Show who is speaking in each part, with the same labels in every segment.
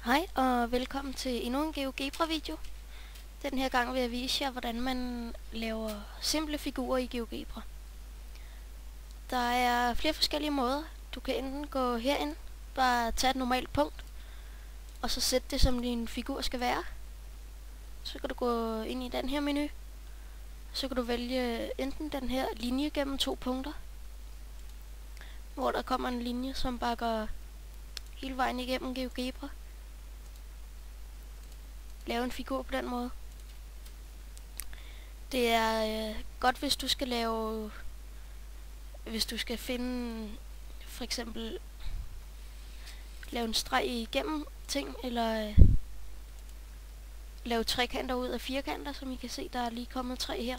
Speaker 1: Hej og velkommen til endnu en GeoGebra video. Den her gang vil jeg vise jer, hvordan man laver simple figurer i GeoGebra. Der er flere forskellige måder. Du kan enten gå herind, bare tage et normalt punkt, og så sætte det, som din figur skal være. Så kan du gå ind i den her menu. Så kan du vælge enten den her linje gennem to punkter, hvor der kommer en linje, som bare går hele vejen igennem GeoGebra. Lave en figur på den måde. Det er godt, hvis du skal finde, for eksempel lave en streg igennem ting, eller lave trekanter ud af firkanter, som I kan se, der er lige kommet 3 her,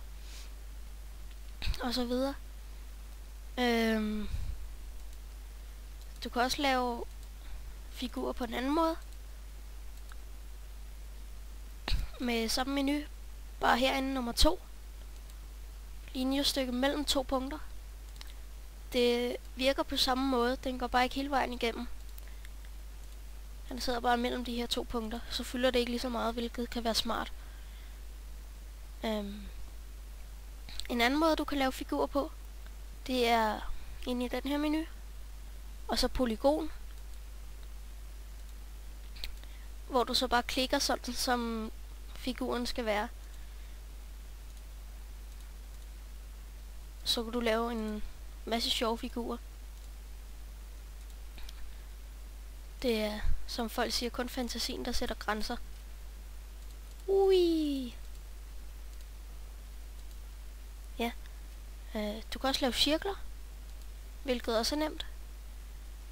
Speaker 1: og så videre. Du kan også lave figurer på en anden måde, med samme menu, bare herinde nummer 2, linjestykke mellem to punkter. Det virker på samme måde, den går bare ikke hele vejen igennem. Den sidder bare mellem de her to punkter, så fylder det ikke lige så meget, hvilket kan være smart. En anden måde, du kan lave figurer på, det er inde i den her menu, og så polygon, hvor du så bare klikker sådan, som figuren skal være. Så kan du lave en masse sjove figurer. Det er, som folk siger, kun fantasien, der sætter grænser. Ui. Ja. Du kan også lave cirkler, hvilket også er nemt.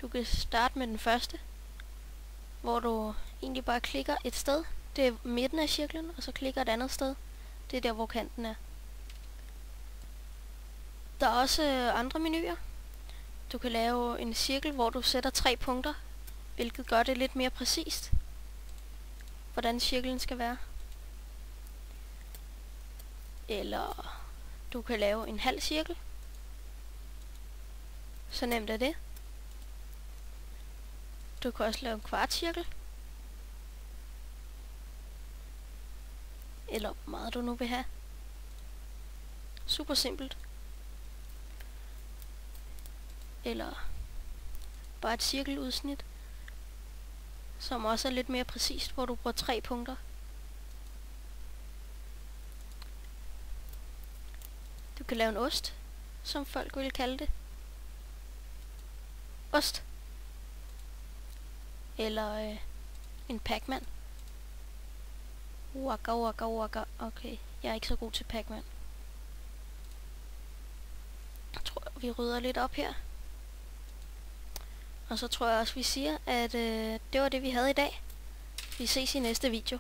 Speaker 1: Du kan starte med den første, hvor du egentlig bare klikker et sted. Det er midten af cirklen, og så klikker et andet sted. Det er der, hvor kanten er. Der er også andre menuer. Du kan lave en cirkel, hvor du sætter 3 punkter, hvilket gør det lidt mere præcist, hvordan cirklen skal være. Eller du kan lave en halv cirkel. Så nemt er det. Du kan også lave en kvart cirkel. Eller hvor meget du nu vil have. Super simpelt. Eller bare et cirkeludsnit, som også er lidt mere præcist, hvor du bruger 3 punkter. Du kan lave en ost, som folk vil kalde det. Ost. Eller en Pac-Man. Waka waka waka. Okay, jeg er ikke så god til Pac-Man. Jeg tror, vi rydder lidt op her. Og så tror jeg også, vi siger, at det var det, vi havde i dag. Vi ses i næste video.